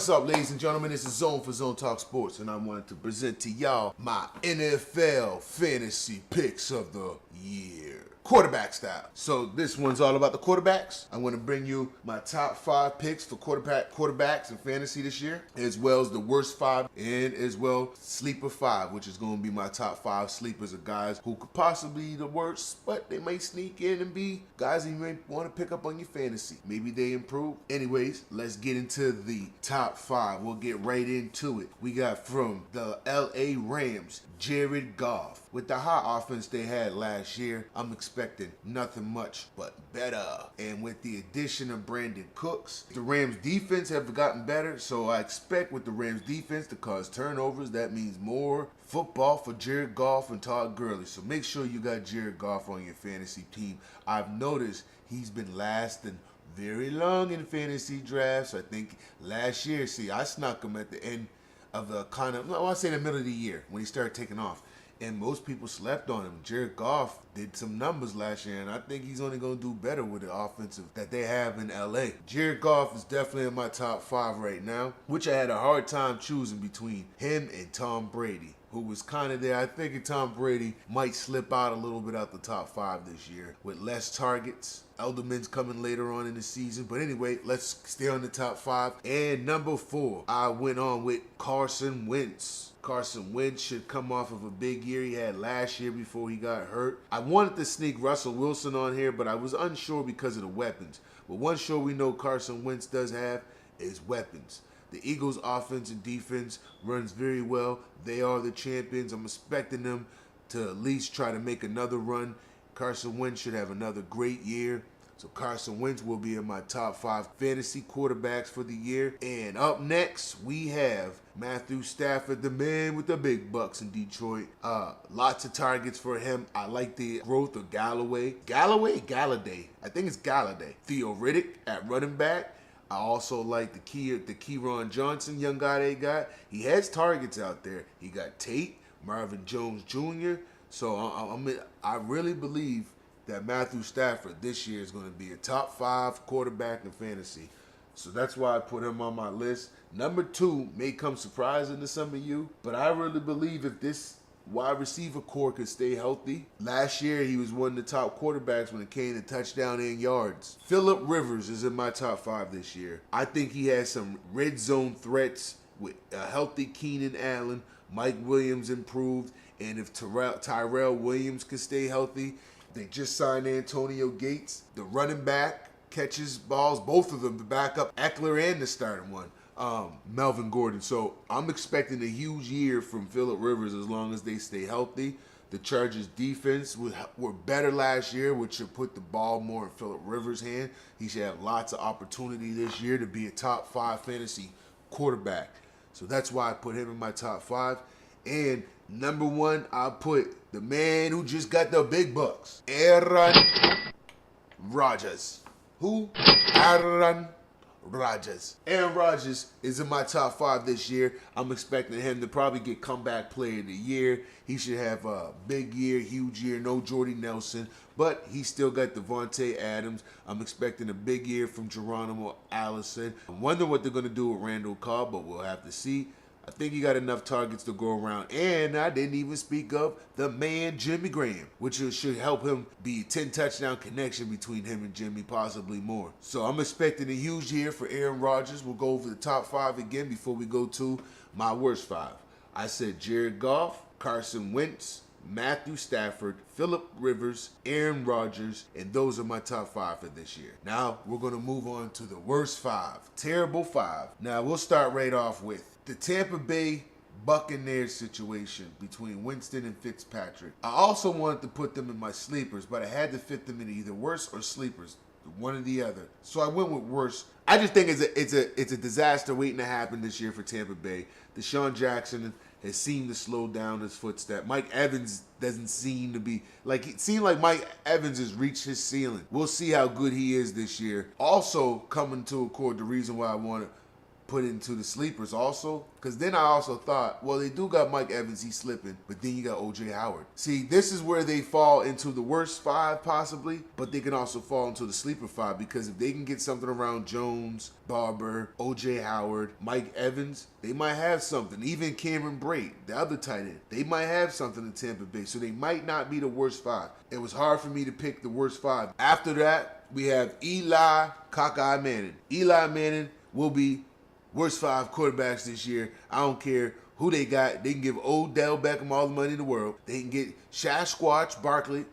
What's up, ladies and gentlemen? This is Zone for Zone Talk Sports, and I wanted to present to y'all my NFL fantasy picks of the year. Quarterback style. So this one's all about the quarterbacks. I want to bring you my top 5 picks for quarterbacks in fantasy this year, as well as the worst 5, and as well sleeper 5, which is going to be my top 5 sleepers of guys who could possibly be the worst, but they may sneak in and be guys that you may want to pick up on your fantasy. Maybe they improve. Anyways, let's get into the top 5. We'll get right into it. We got from the LA Rams, Jared Goff. With the hot offense they had last year, I'm expecting nothing much but better. And with the addition of Brandon Cooks, the Rams defense have gotten better, so I expect with the Rams defense to cause turnovers. That means more football for Jared Goff and Todd Gurley. So make sure you got Jared Goff on your fantasy team. I've noticed he's been lasting very long in fantasy drafts. I think last year, I snuck him at the end of the the middle of the year when he started taking off. And most people slept on him. Jared Goff did some numbers last year, and I think he's only going to do better with the offensive that they have in LA. Jared Goff is definitely in my top 5 right now, which I had a hard time choosing between him and Tom Brady, who was kind of there. I think Tom Brady might slip out a little bit out the top 5 this year with less targets. Elderman's coming later on in the season. But anyway, let's stay on the top 5. And number 4, I went on with Carson Wentz. Carson Wentz should come off of a big year he had last year before he got hurt. I wanted to sneak Russell Wilson on here, but I was unsure because of the weapons. But one sure we know Carson Wentz does have is weapons. The Eagles' offense and defense runs very well. They are the champions. I'm expecting them to at least try to make another run. Carson Wentz should have another great year. So Carson Wentz will be in my top 5 fantasy quarterbacks for the year. And up next, we have Matthew Stafford, the man with the big bucks in Detroit. Lots of targets for him. I like the growth of Galladay. I think it's Galladay. Theo Riddick at running back. I also like the Keyron Johnson, young guy they got. He has targets out there. He got Tate, Marvin Jones Jr. So I really believe that Matthew Stafford this year is going to be a top 5 quarterback in fantasy. So that's why I put him on my list. Number 2 may come surprising to some of you, but I really believe if this wide receiver core could stay healthy. Last year, he was one of the top quarterbacks when it came to touchdown and yards. Phillip Rivers is in my top 5 this year. I think he has some red zone threats with a healthy Keenan Allen. Mike Williams improved, and if Tyrell Williams could stay healthy. They just signed Antonio Gates, the running back, catches balls, both of them, the backup, Eckler and the starting one, Melvin Gordon. So I'm expecting a huge year from Phillip Rivers as long as they stay healthy. The Chargers defense were better last year, which should put the ball more in Phillip Rivers' hand. He should have lots of opportunity this year to be a top 5 fantasy quarterback. So that's why I put him in my top 5. And number 1, I put the man who just got the big bucks, Aaron Rodgers. Who? Aaron Rodgers. Aaron Rodgers is in my top 5 this year. I'm expecting him to probably get comeback player of the year. He should have a big year, huge year. No Jordy Nelson, but he still got Devontae Adams. I'm expecting a big year from Geronimo Allison. I wonder what they're going to do with Randall Cobb, but we'll have to see. I think he got enough targets to go around. And I didn't even speak of the man, Jimmy Graham, which should help him be a 10 touchdown connection between him and Jimmy, possibly more. So I'm expecting a huge year for Aaron Rodgers. We'll go over the top 5 again before we go to my worst 5. I said Jared Goff, Carson Wentz, Matthew Stafford, Phillip Rivers, Aaron Rodgers, and those are my top 5 for this year. Now we're going to move on to the worst 5, terrible 5. Now we'll start right off with the Tampa Bay Buccaneers situation between Winston and Fitzpatrick. I also wanted to put them in my sleepers, but I had to fit them in either worst or sleepers, one or the other. So I went with worst. I just think it's a disaster waiting to happen this year for Tampa Bay. Deshaun Jackson has seemed to slow down his footstep. Mike Evans doesn't seem to be it seemed like Mike Evans has reached his ceiling. We'll see how good he is this year. Also coming to accord, the reason why I want to put into the sleepers also. Because then I also thought, well, they do got Mike Evans, he's slipping, but then you got O.J. Howard. See, this is where they fall into the worst 5 possibly, but they can also fall into the sleeper 5 because if they can get something around Jones, Barber, O.J. Howard, Mike Evans, they might have something. Even Cameron Brate, the other tight end, they might have something in Tampa Bay. So they might not be the worst 5. It was hard for me to pick the worst 5. After that, we have Eli Cockeye Manning. Eli Manning will be worst 5 quarterbacks this year. I don't care who they got. They can give Odell Beckham all the money in the world. They can get Saquon Barkley.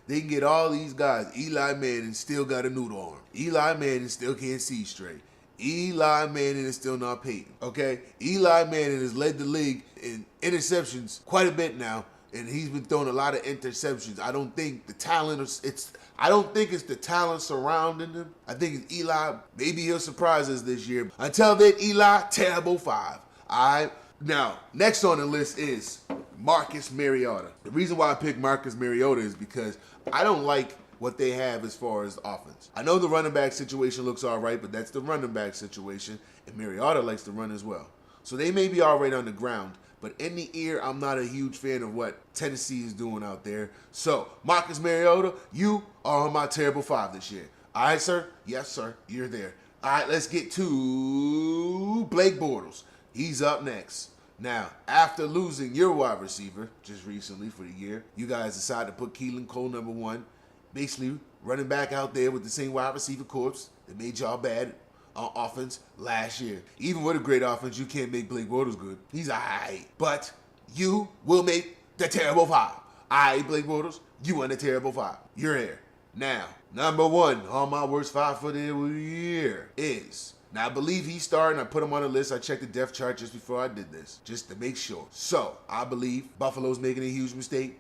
They can get all these guys. Eli Manning still got a noodle arm. Eli Manning still can't see straight. Eli Manning is still not Peyton. Okay? Eli Manning has led the league in interceptions quite a bit now, and he's been throwing a lot of interceptions. I don't think the talent it's the talent surrounding him. I think it's Eli. Maybe he'll surprise us this year. Until then, Eli, terrible 5. All right? Now, next on the list is Marcus Mariota. The reason why I picked Marcus Mariota is because I don't like what they have as far as offense. I know the running back situation looks all right, but that's the running back situation, and Mariota likes to run as well. So they may be all right on the ground, but in the air, I'm not a huge fan of what Tennessee is doing out there. So, Marcus Mariota, you are on my terrible 5 this year. All right, sir? Yes, sir. You're there. All right, let's get to Blake Bortles. He's up next. Now, after losing your wide receiver just recently for the year, you guys decided to put Keelan Cole number 1, basically running back out there with the same wide receiver corps that made y'all bad on offense last year. Even with a great offense, you can't make Blake Bortles good. He's all right. But you will make the terrible 5. All right, Blake Bortles, you won the terrible 5. You're here. Now, number 1 on my worst 5 for the year is... Now, I believe he's starting. I put him on the list. I checked the depth chart just before I did this, just to make sure. So, I believe Buffalo's making a huge mistake.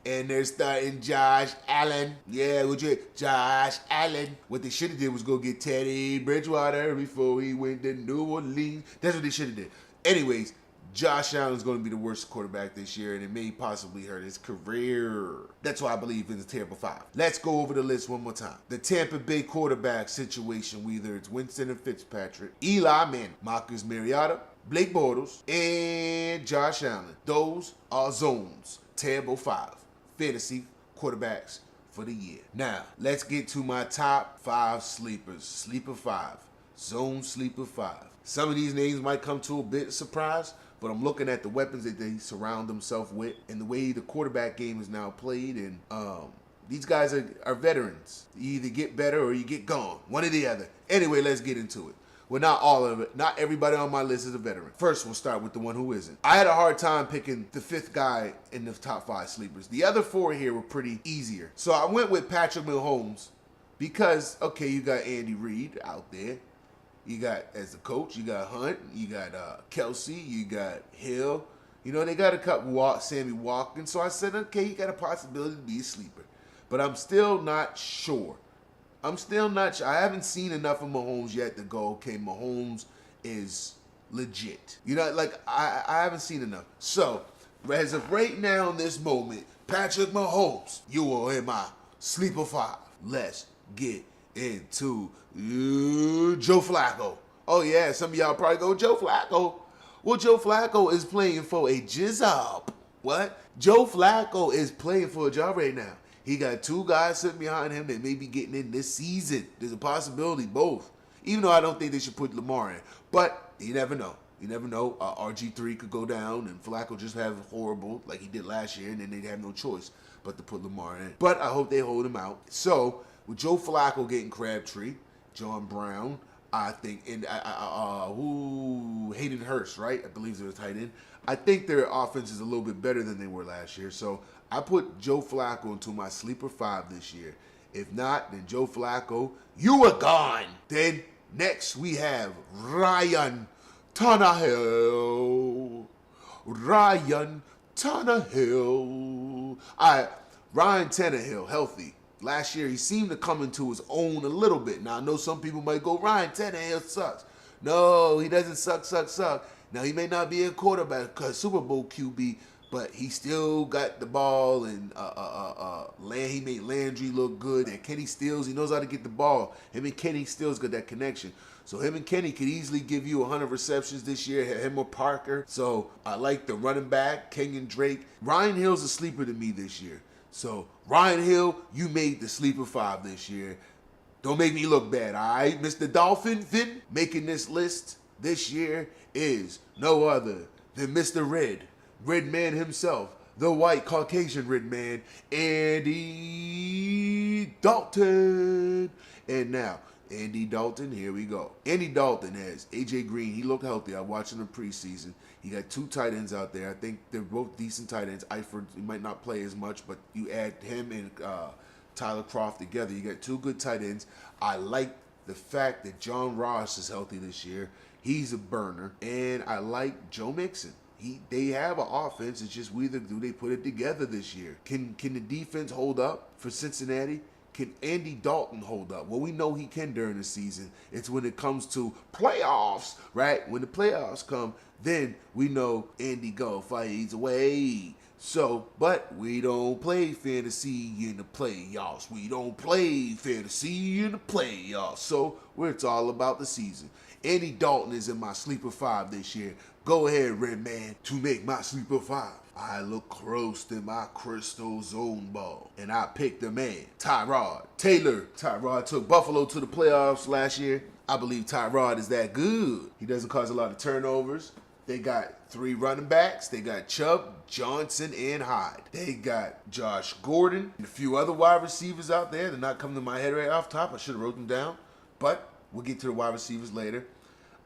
And they're starting Josh Allen. Yeah, Josh Allen. What they should have did was go get Teddy Bridgewater before he went to New Orleans. That's what they should have did. Anyways, Josh Allen's going to be the worst quarterback this year, and it may possibly hurt his career. That's why I believe in the terrible 5. Let's go over the list one more time. The Tampa Bay quarterback situation, whether it's Winston and Fitzpatrick, Eli Manning, Marcus Mariota, Blake Bortles, and Josh Allen. Those are zones. Terrible 5. Fantasy quarterbacks for the year. Now, let's get to my top 5 sleepers. Sleeper 5. Zone Sleeper 5. Some of these names might come to a bit of surprise, but I'm looking at the weapons that they surround themselves with and the way the quarterback game is now played. And these guys are veterans. You either get better or you get gone. One or the other. Anyway, let's get into it. Well, not all of it. Not everybody on my list is a veteran. First, we'll start with the one who isn't. I had a hard time picking the 5th guy in the top 5 sleepers. The other 4 here were pretty easier. So I went with Patrick Mahomes because, okay, you got Andy Reid out there. You got, as the coach, you got Hunt, you got Kelsey, you got Hill. You know, they got a couple, Sammy Watkins. So I said, okay, he got a possibility to be a sleeper. But I'm still not sure. I haven't seen enough of Mahomes yet to go, okay, Mahomes is legit. You know, like, I haven't seen enough. So, as of right now in this moment, Patrick Mahomes, you are in my sleeper 5. Let's get into Joe Flacco. Oh, yeah, some of y'all probably go, Joe Flacco. Well, Joe Flacco is playing for a job. What? Joe Flacco is playing for a job right now. He got 2 guys sitting behind him that may be getting in this season. There's a possibility, both. Even though I don't think they should put Lamar in. But you never know. You never know. RG3 could go down and Flacco just have horrible like he did last year, and then they'd have no choice but to put Lamar in. But I hope they hold him out. So, with Joe Flacco getting Crabtree, John Brown, I think, and Hayden Hurst, right? I believe they're a tight end. I think their offense is a little bit better than they were last year. So I put Joe Flacco into my sleeper 5 this year. If not, then Joe Flacco, you are gone. Then next we have Ryan Tannehill. Ryan Tannehill, healthy. Last year, he seemed to come into his own a little bit. Now, I know some people might go, Ryan Tannehill sucks. No, he doesn't suck. Now, he may not be a quarterback because Super Bowl QB, but he still got the ball, and he made Landry look good, and Kenny Stills, he knows how to get the ball. Him and Kenny Stills got that connection. So him and Kenny could easily give you 100 receptions this year, him or Parker. So I like the running back, Kenyon Drake. Ryan Hill's a sleeper to me this year. So Ryan Hill, you made the sleeper 5 this year. Don't make me look bad, all right? Mr. Dolphin Finn making this list this year is no other than Mr. Red Man himself, the white Caucasian Red Man, Andy Dalton. And now, Andy Dalton, here we go. Andy Dalton has AJ Green. He looked healthy. I watched him in preseason. He got 2 tight ends out there. I think they're both decent tight ends. Eifert, he might not play as much, but you add him and Tyler Croft together, you got 2 good tight ends. I like the fact that John Ross is healthy this year. He's a burner. And I like Joe Mixon. They have an offense. It's just whether do they put it together this year. Can the defense hold up for Cincinnati? Can Andy Dalton hold up? Well, we know he can during the season. It's when it comes to playoffs, right? When the playoffs come, then we know Andy go fights away. So, but we don't play fantasy in the playoffs. We don't play fantasy in the playoffs. So, it's all about the season. Andy Dalton is in my sleeper 5 this year. Go ahead, Red Man, to make my sleeper 5. I look close to my crystal zone ball, and I picked the man, Tyrod Taylor. Tyrod took Buffalo to the playoffs last year. I believe Tyrod is that good. He doesn't cause a lot of turnovers. They got 3 running backs. They got Chubb, Johnson, and Hyde. They got Josh Gordon and a few other wide receivers out there. They're not coming to my head right off top. I should have wrote them down, but we'll get to the wide receivers later.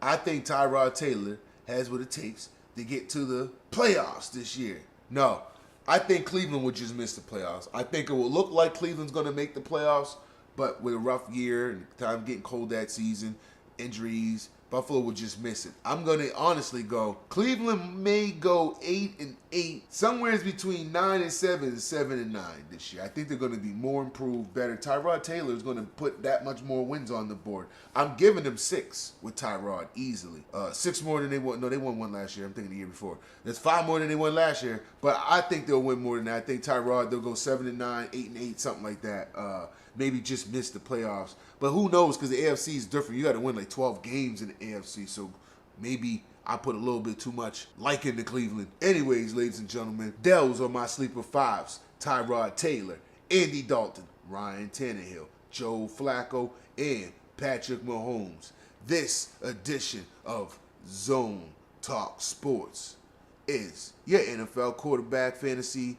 I think Tyrod Taylor has what it takes to get to the playoffs this year. No, I think Cleveland would just miss the playoffs. I think it will look like Cleveland's going to make the playoffs, but with a rough year and time getting cold that season, injuries, Buffalo will just miss it. I'm going to honestly go, Cleveland may go 8-8, somewhere between 9-7 and 7-9 this year. I think they're going to be more improved, better. Tyrod Taylor is going to put that much more wins on the board. I'm giving them 6 with Tyrod easily. 6 more than they won. No, they won 1 last year. I'm thinking the year before. There's 5 more than they won last year, but I think they'll win more than that. I think Tyrod, they'll go 7-9, 8-8, something like that. Maybe just miss the playoffs. But who knows, because the AFC is different. You got to win like 12 games in the AFC, so maybe I put a little bit too much like into Cleveland. Anyways, ladies and gentlemen, those are my sleeper 5s. Tyrod Taylor, Andy Dalton, Ryan Tannehill, Joe Flacco, and Patrick Mahomes. This edition of Zone Talk Sports is your NFL quarterback fantasy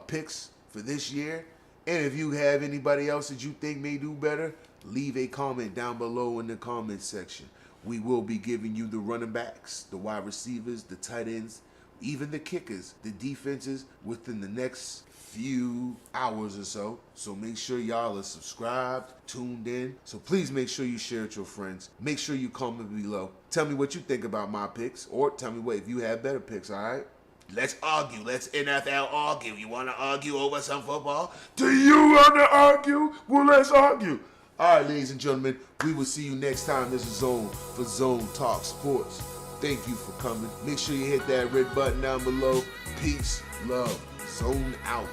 picks for this year. And if you have anybody else that you think may do better, leave a comment down below in the comment section. We will be giving you the running backs, the wide receivers, the tight ends, even the kickers, the defenses within the next few hours or so. So make sure y'all are subscribed, tuned in. So please make sure you share it with your friends. Make sure you comment below. Tell me what you think about my picks, or tell me what if you have better picks, all right? Let's argue. Let's NFL argue. You want to argue over some football? Do you want to argue? Well, let's argue. All right, ladies and gentlemen, we will see you next time. This is Zone for Zone Talk Sports. Thank you for coming. Make sure you hit that red button down below. Peace, love, Zone out.